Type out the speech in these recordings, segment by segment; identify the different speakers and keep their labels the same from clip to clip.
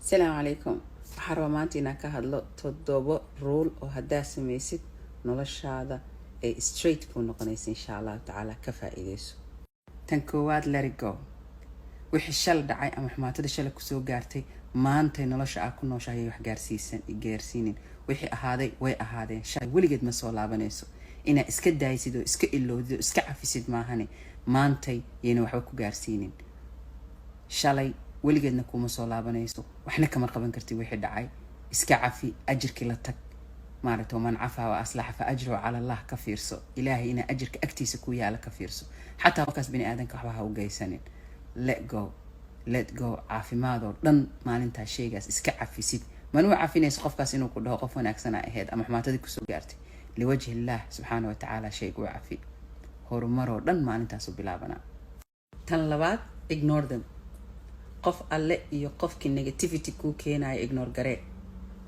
Speaker 1: السلام عليكم. حرمانتنا كهدلو تدوبو رول وهدا سميسيد نولشادا اي ستريت بو نقنيس ان شاء الله تعالى كفائديسو تنكواد لاريغو wixii shal dhacay ama xumaatada shalay ku soo gaartay maanta nolosha aad ku nooshahay wax gaarsiinin wixii ahaaday way ahaadeen shalay weligeed ma soo laabanayso ina iska daaysid oo iska ilowdo iska cafisid maahane maanta yeena waxba ku gaarsiinin shalay weligeedna kuma soo laabanayso waxna kama qaban kartid wixii dhacay iska cafi ajirki la tag maarto man afa wa aslaha fa ajru ala allah ka fiirso ilaahi ina ajirka agtiisa ku yaala ka fiirso hatta wakaas bini aadanka waxba ha u geysanin let go caafimaadoo dhan maalintaa shaygaas iska cafisid manuu cafinayso qofkaas inuu ku dhaho qof wanaagsan ahayd ama xumaatadii kusoo gaartay liwajhi illah subxaanahu watacaala shaygu cafi horumaroo dhan maalintaas u bilaabanaa tan labaad ignore them qof alle iyo qofkii negativity kuu keenaya ignore garee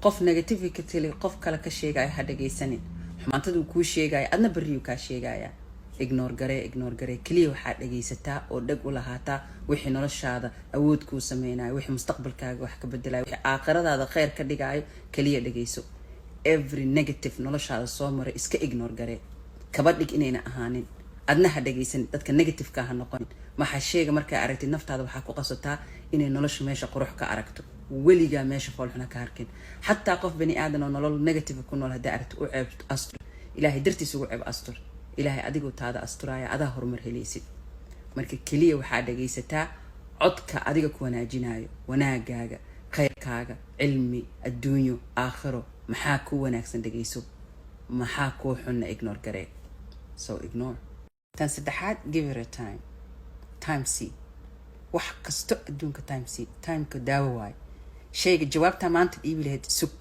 Speaker 1: qof negativity qof kale ka sheegaya ha dhagaysanin xumaataduu kuu sheegaya adna barriyuu kaa sheegaya ignore garee kaliya waxaa dhagaysataa oo dhag u lahaataa wixii noloshaada awood kuu sameynayo wixii mustaqbalkaaga wax ka bedelayo wixii aakhiradaada khayr ka dhigayo kaliya dhagayso every negative noloshaada soo maray iska ignore garee kaba dhig inayna ahaanin adna ha dhagaysan dadka negative ka ha noqon maxaa sheega markaa aragtid naftaada waxaa ku qasataa inay nolosha meesha qurux ka aragto weligaa meesha foolxuna ka harkin xataa qof bani aadan oo nolol negative ku nool haddii aragto u ceeb astur ilaahay dartiisa ugu ceeb astur ilaahay adigu taada asturaya adaa horumar helaysid marka kaliya waxaa dhagaysataa codka adiga ku wanaajinayo wanaagaaga khayrkaaga cilmi adduunyo aakhiro maxaa ku wanaagsan dhagayso maxaa ku xunna ignore garee so ignore tan saddexaad give it a time see wax kasto adduunka timeka daawo waay shayga jawaabta maanta dhiibi lahayd sug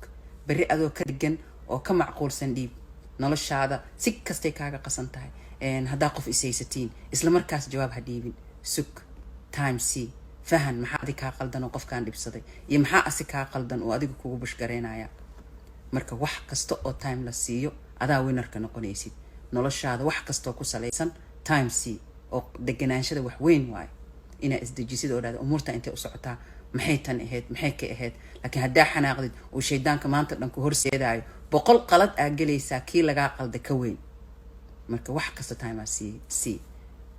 Speaker 1: bari adoo ka dhigan oo ka macquulsan dhiib noloshaada si kastay kaaga qasan tahay haddaa qof isaysatiin isla markaas jawaab ha dhiibin sug time see fahan maxaa adi kaa qaldan oo qofkaan dhibsaday iyo maxaa asi kaa qaldan oo adiga kugu bushgareynaya marka wax kasta oo time la siiyo adaa winarka noqonaysid noloshaada wax kastoo ku salaysan time see oo deganaanshada wax weyn waay inaa isdejisid oo dhahda umuurta intay u socotaa maxay tan ahayd maxay ka ahayd laakiin haddaa xanaaqdid oo shaydaanka maanta dhan ku horseedaayo 100 qalad aa gelaysaa kii lagaa qalday ka weyn marka wax kasta time see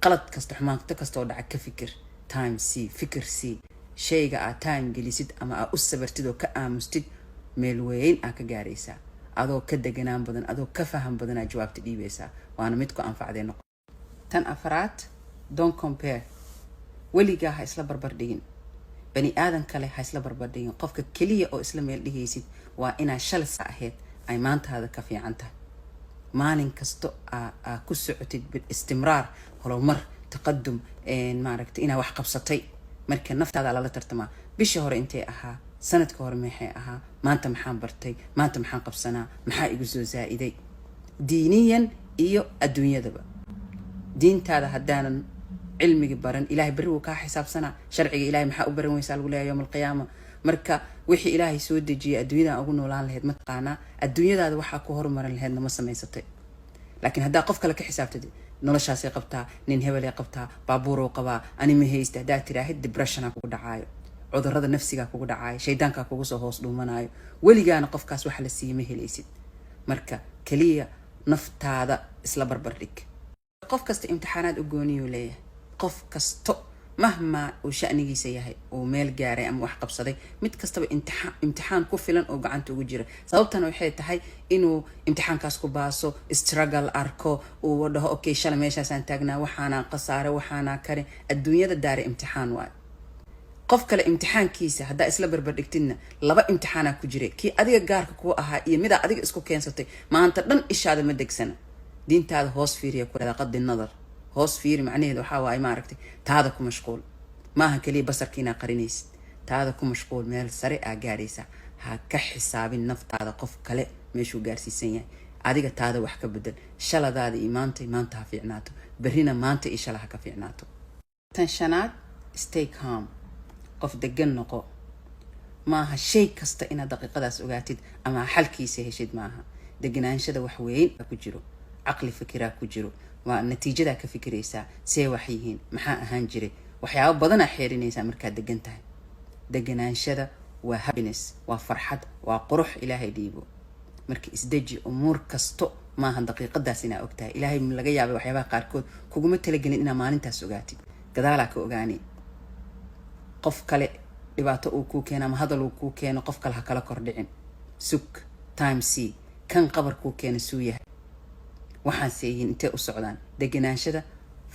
Speaker 1: qalad kasta xumaanta kasta oo dhaca ka fikir see shayga aa time gelisid ama aa u sabartid oo ka aamustid meel weyn aa ka gaaraysaa adoo ka deganaan badan adoo ka faham badan aa jawaabta dhiibaysaa waana mid ku anfacday noqon tan afraad don't compare weligaa ha isla barbar dhigin bani aadan kale ha isla barbar dhigin qofka kaliya oo isla meel dhigaysid waa inaa shalisa ahayd ay maantaada ka fiican tahay maalin kasto aa ku socotid istimraar horumar taqadum maaragta inaa wax qabsatay marka naftaada lala tartamaa bishii hore intee ahaa sanadka hore maxay ahaa maanta maxaan bartay maanta maxaan qabsanaa maxaa igu soo zaa'iday diiniyan iyo adduunyadaba diintaada haddaanan cilmiga baran ilaahay bari uu ka xisaabsana sharciga ilaahay maxaa u baran weysaa lagu leeyahay yawmal qiyaama marka wixii ilaahay soo dejiyay adduunyada ugu noolaan lahayd ma taqaana adduunyadaada waxa ku horumarin lahayd ma samaysatay laakiin haddaa qof kale ka xisaabtid noloshaas ay qabtaa nin hebel ay qabtaa baabuur oo qabaa ani ma haysta haddaa tiraahid depression kugu dhacaayo cudurrada nafsiga kugu dhacaayo shaydaanka kugu soo hoos dhuumanayo weligaana qofkaas waxa la siiyay ma helaysid marka kaliya naftaada isla barbar dhig qof kasta imtixaanaad u gooniyo leeyahay qof kasto mahma uu shanigiisa yahay oo meel gaaray ama wax qabsaday mid kastaba imtixaan ku filan oo gacanta ugu jira sababtana waxay tahay inuu imtixaankaas ku baaso struggle arko uu dhaho okay shalay meeshaasaan taagnaa waxaana qasaare waxaana kare adduunyada daare imtixaan waay qof kale imtixaankiisa haddaa isla barbar dhigtidna laba imtixaanaa ku jiray kii adiga gaarka ku ahaa iyo midaa adiga isku keensatay maanta dhan ishaada ma degsana diintaada hoos fiiriya ku leedahay qadi nadar hoos fiiri macnaheedu waxaa waaye maaragtay taada ku mashquul maaha kaliya basarkiina qarinaysid taada ku mashquul meel sare aa gaaraysaa ha ka xisaabin naftaada qof kale meeshuu gaarsiisan yahay adiga taada wax ka bedel shaladaada iyo maanta ha fiicnaato berrina maanta iyo shala ha ka fiicnaato tan shanaad stay calm qof degan noqo maaha shay kasta inaad daqiiqadaas ogaatid ama xalkiisa heshid maaha deganaanshada wax weyn ku jiro caqli fikiraa ku jiro waa natiijada ka fikiraysaa see wax yihiin maxaa ahaan jiray waxyaabo badan xeerinaysaa markaad degan tahay deganaanshaada waa happiness, waa farxad, waa qurux ilaahay dhiibo. marka isdeji umuur kasto maahan daqiiqadaas inaa ogtahay. ilaahay laga yaabay waxyaabaha qaarkood kuguma talagelin inaa maalintaas ogaatid, gadaalaa ka ogaani. qof kale dhibaato uu kuu keeno ama hadal uu kuu keeno, qof kale ha kala kordhicin. sug time c kan qabar kuu keena suu yahay, waxaan seeyihiin intee u socdaan. deganaanshada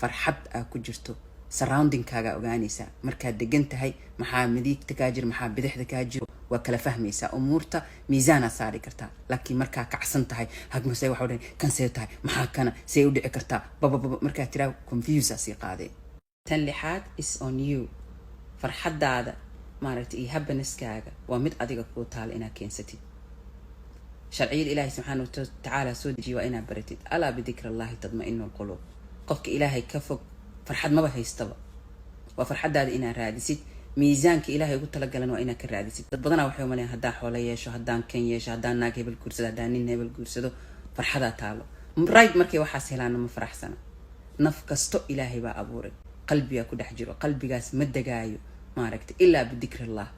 Speaker 1: farxad aa ku jirto, surroundingkaaga ogaanaysaa. markaad degan tahay maxaa midigta kaa jiro, maxaa bidixda kaa jiro, waa kala fahmaysaa. umuurta miisaanaa saari kartaa. laakiin markaa kacsan tahay, hagmasee waxa dhan kan see tahay, maxaa kana see u dhici kartaa, babababa markaa tiraa confusea sii qaadee. tan lixaad is on you. farxadaada maaragtay iyo happiness-kaaga waa mid adiga kuu taala inaad keensatid. sharciyada ilaahay subxaanahu watacaala soo dejiye waa inaad baratid. alaa bidikri allahi tadma-inu alquluub. qofka ilaahay ka fog farxad maba haystaba. waa farxadaada inaad raadisid. miisaanka ilaahay ugu talagalan waa inaad ka raadisid. dad badanaa waxay umaleeyaan haddaan xoolo yeesho, haddaan kan yeesho, haddaan naag hebel guursado, haddaan nin hebel guursado farxadaa taalo. right markay waxaas helaana ma faraxsana. naf kasto ilaahay baa abuuray, qalbigaa ku dhex jiro. qalbigaas ma degaayo maaragtay ilaa bidikri allah.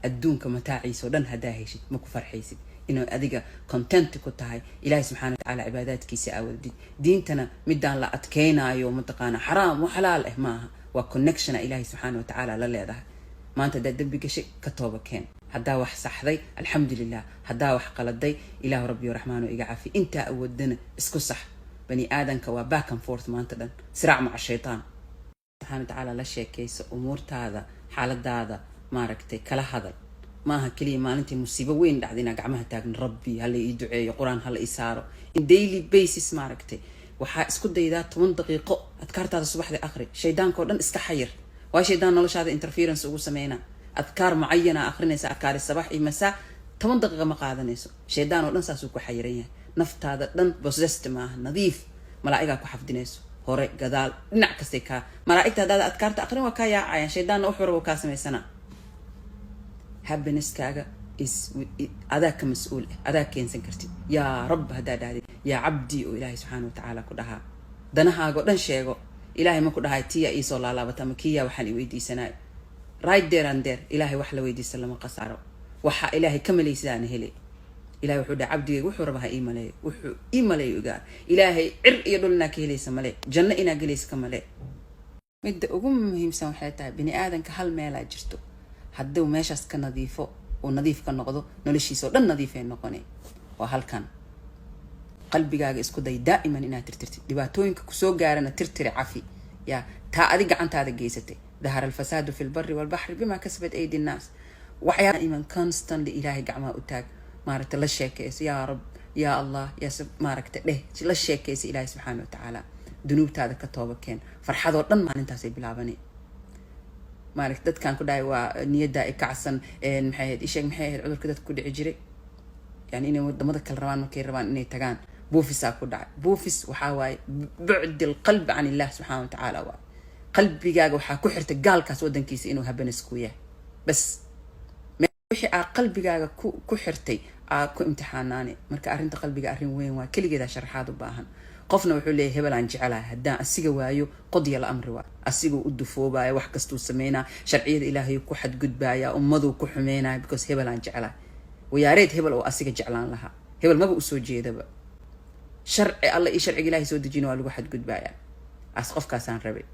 Speaker 1: adduunka mataaciisa oo dhan haddaa heshid ma ku farxaysid. inuu adiga content ku tahay ilaahay subxaana watacaala cibaadaadkiisa aawadid. diintana midaan la adkeynaayo mataqaana xaraam wa xalaal maaha. waa connectiona ilaahay subxaana watacaala la leedahay. maanta haddaad dembi gashay ka tooba keen. haddaa wax saxday alxamdulilah, haddaa wax qaladay ilaahu rabbi raxmaano iga cafi. intaa awoodana isku sax. bani aadanka waa back and forth maanta dhan, siraac maca shaytaan. subxaana watacaala la sheekayso umuurtaada, xaaladaada maaragtay kala hadal. maaha keliya maalintii musiibo weyn dhacday inaa gacmaha taagna rabbi hala ii duceeyo, qur-aan hala ii saaro. in daily basis maaragtay waxaa isku daydaa 10 daqiiqo adkaartaada subaxdii akhri. shaydaanka oo dhan iska xayir. waa shaydaan noloshaada interference ugu sameynaa. adkaar mucayana akhrinaysa, adkaari sabax iyo masaa 10 daqiiqo ma qaadanayso. shaydaan oo dhan saasuu ku xayiran yahay. naftaada dhan possessed maaha, nadiif. malaa'igaa ku xafdinayso hore gadaal dhinac kastay kaa. malaa'igta haddaad adkaarta akhrin waa kaa yaacayaan. shaydaanna wuxuu rabo kaa samaysanaa. happiness-kaaga adaa ka mas-uul ah, adaa keensan kartid. yaa rab haddaa dhahdid yaa cabdi oo ilaahay subxaana watacaala ku dhahaa. danahaaga oo dhan sheego. ilaahay ma ku dhahay tiya iisoo laalaabata ama kiyaa waxaan i weydiisanaayo. right there and there ilaahay wax la weydiista lama qasaaro. waxaa ilaahay ka malaysidaana hele. ilaahay wuxuu dhaha cabdigayga wuxuu raba ha ii maleeyo, wuxuu ii maleeyo ogaa. ilaahay cir iyo dhul inaa ka helaysa male, janno inaa gelaysa ka male. midda ugu muhiimsan waxay tahay bini aadanka hal meelaa jirto. hadduu meeshaas ka nadiifo oo nadiif ka noqdo, noloshiisa oo dhan nadiifay noqonay. waa halkan. qalbigaaga isku day daa'iman inaad tirtirtid. dhibaatooyinka kusoo gaarana tirtiri cafi. yaa taa adig gacantaada geysatay. dahara alfasaadu fi lbari walbaxri bima kasabat aydi nnaas. waxyaala iman constantly ilaahay gacmaha u taag. maaragta la sheekayso yaa rab yaa allah yaa maaragta dheh la sheekaysa ilaahay subxaana watacaala. dunuubtaada ka tooba keen. farxadoo dhan maalintaasay bilaabanay. maaragta dadkan ku dhahay waa niyadda ay kacsan. maxay ahayd isheeg maxay ahayd cudurka dadka ku dhici jiray, yani inay wadamada kale rabaan markay rabaan inay tagaan. buufisaa ku dhacay. buufis waxaa waaye bucdi alqalbi can illah subxaana watacaala. waa qalbigaaga waxaa ku xirtay gaalkaas wadankiisa inuu habanis ku yahay. bas wixii aa qalbigaaga ku xirtay aa ku imtixaanaane. marka arrinta qalbiga arrin weyn waa, keligeedaa sharaxaad u baahan. qofna wuxuu leeyahay hebel aan jecelahay, haddaan asiga waayo qodya la amri waa. asiguu u dufoobaya, wax kastuu sameynaa, sharciyada ilaahay ku xadgudbaya, ummaduu ku xumeynaya because hebel aan jecelahay. wayaareed hebel oo asiga jeclaan lahaa. hebel maba usoo jeedaba. sharci alla iyo sharciga ilaahay soo dejina waa lagu xadgudbaya. as qofkaasaan rabay,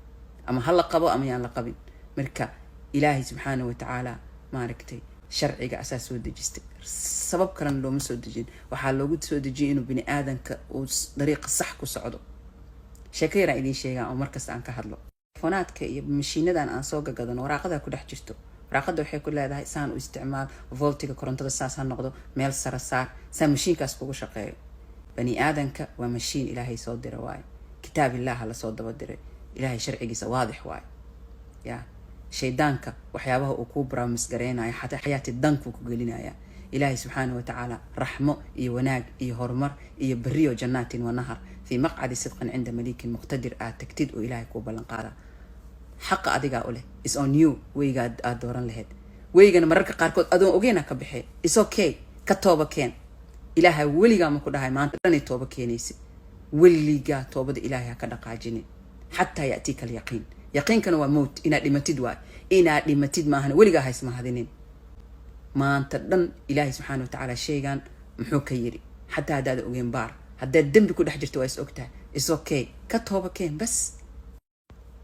Speaker 1: ama ha la qabo ama yaan la qabin. marka ilaahay subxaana watacaala maaragtay sharciga asaa soo dejistay. sabab kalena looma soo dejin. waxaa loogu soo dejiyay inuu bini aadanka uu dariiqa sax ku socdo. sheeko yaraan idiin sheegaan oo markasta aan ka hadlo. telefonaadka iyo mashiinadan aan soo gagadano waraaqadaa ku dhex jirto. waraaqada waxay ku leedahay saan u isticmaal, voltiga korontada saas ha noqdo, meel sara saar, saa mashiinkaas kugu shaqeeyo. bani aadanka waa mashiin ilaahay soo dira waaye. kitaab ilaaha la soo daba diray. ilaahay sharcigiisa waadix waaye. yaa shaydaanka waxyaabaha uu kuu baraamis gareynayo xataa xayaati dankuu ku gelinaya. ilaahay subxaana watacaala raxmo iyo wanaag iyo horumar iyo beriyo jannaatin wa nahar fii maqcadi sidqan cinda malikin muqtadir aad tagtid oo ilaahay kuu ballan qaada. xaqa adigaa u leh. is on you. weyga aad dooran lahayd. weygana mararka qaarkood adoon ogeyna ka baxee. is okay. ka tooba keen. ilaahay weligaa ma ku dhahay maanta dhanay tooba keenaysid. weligaa toobada ilaahay ha ka dhaqaajinin xataa ya'tiika alyaqiin. yaqiinkana waa mowt. inaad dhimatid waay. inaad dhimatid maahan weligaa haysmahadinin. maanta dhan ilaahay subxaana watacaala sheegaan muxuu ka yiri xataa haddaad ogeen baar haddaad dembi ku dhex jirto waa is ogtahay is okay ka tooba keen bas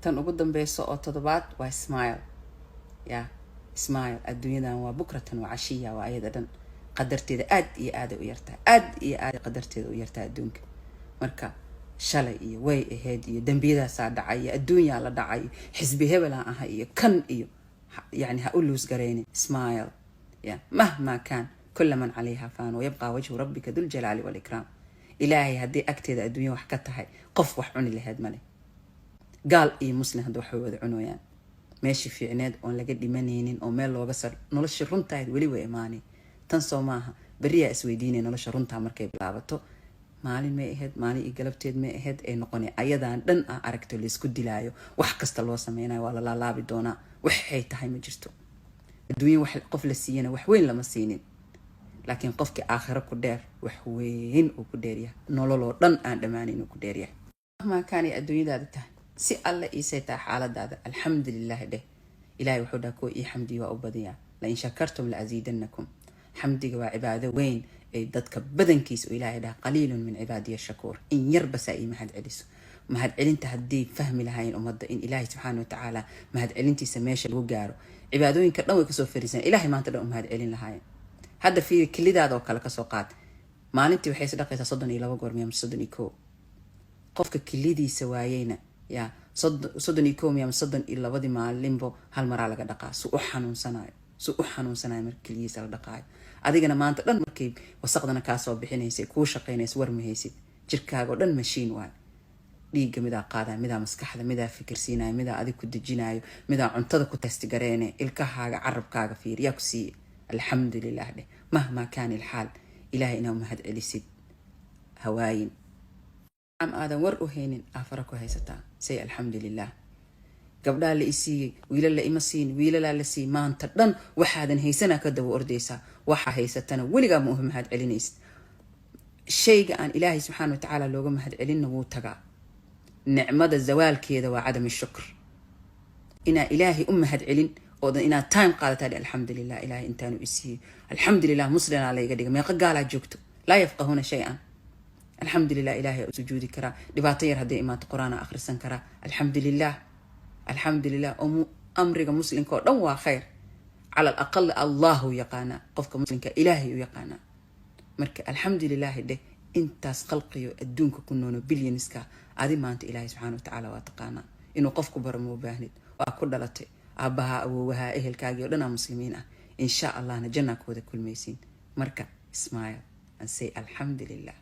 Speaker 1: tan ugu dambeyso oo toddobaad waa smile ya smile adduunyadan waa bukratan waa cashiya waa ayada dhan qadarteeda aad iyo aad u yartahay aad iyo aad qadarteeda u yartahay adduunka marka shalay iyo way ahayd iyo dambiyadaasaa dhacay iyo adduunyaa la dhacay xisbi hebelaan ahay iyo kan iyo يعني هقول قريني smile يعني مهما كان كل من عليها فان ويبقى وجه ربك ذو الجلال والإكرام إلهي هدي أكتد الدنيا وحكتها قف وحعوني لهاد مالي قال إيه مسلم هدو حوذ عنويان ماشي في عناد أون لقد منينين أو ميل وبصر نولش رنتا ولي وإيماني تنسوا معها بريا اسويديني نولش رنتا مركب لعبتو maalin may ahayd maalin iyo galabteed may ahayd ay noqonay ayadan dhan aan aragto la isku dilaayo wax kasta loo sameeyay waa la laalaabi doonaa waxay tahay ma jirto adduunyo wax qof la siiyana wax weyn lama siinin laakiin qofkii aakhiro ku dheer wax weyn uu ku dheeriyaa nololoo dhan aan dhamaanin uu ku dheeriyaa ma kaani adduunyadaada tahay si alla iisay tahay xaaladaada alxamdulillaah dheh ilaahay wuxuu dhaha koo ii xamdi waa u badiyaa la in shakartum la aziidannakum xamdiga waa cibaado weyn ay dadka badankiis oo ilaahay dhaha qaliilun min cibaadiya shakuur in yar bas ay mahad celiso mahad celinta haddii fahmi lahayn ummadda in ilaahay subxaana watacaala mahad celintiisa meesha lagu gaaro cibaadooyinka dhan way kasoo fariisan ilaahay maanta dhan u mahad celin lahaayeen hadda fiiri kilidaada oo kale kasoo qaad maalintii waxay isdhaqaysaa 32 goor miya 31 qofka kilidiisa waayeyna ya 31 miya 32 maalinbo hal maraa laga dhaqaa su u xanuunsanayo marka kilidiisa la dhaqaayo adigana maanta dhan markay wasaqdana ka soo bixinaysa ku shaqeynaysa war ma haysid jirkaaga oo dhan machine waay dhiigga midaa qaada midaa maskaxda midaa fikirsiinaya midaa adig ku dejinayo midaa cuntada ku testi gareene ilkahaaga carabkaaga fiiriyaa ku siiye alxamdulilah dheh mahma kaani alxaal ilaahay inaa mahad celisid hawaayin am aadan war u haynin afara ku haysataa say alxamdulilah gabdhaa la isiiyey wiilal la ima siin wiilalaa la siiyey maanta dhan waxaadan haysanaa ka daba ordaysaa waxa haysatana weligaa ma mahad celinaysid shayga aan ilaahay subxaana watacaala looga mahad celinna wuu tagaa nicmada zawaalkeeda waa cadam shukr inaa ilaahay u mahad celin oodan inaa time qaadataa alxamdulilah ilaahay intaanu isiiyey alxamdulilah muslimaa layga dhiga meeqa gaalaa joogto laa yafqahuuna shay-an alxamdulilah ilaahay u sujuudi karaa dhibaato yar hadday imaato qur-aan akhrisan karaa alxamdulilah alxamdulilah amriga muslimka oo dhan waa khayr على الأقل الله يقانا قفك مسلمك إلهي يقانا مرك الحمد لله ده انت خلقي الدونك كنونو بليونسكا عادي ما انت إلهي سبحانه وتعالى واتقانا إنه قفك برمو باهند وأكل دلتي أبها أبوها إهل كاجي ولنا مسلمين إن شاء الله نجنك وذا كل ميسين مرك اسمعي and say الحمد لله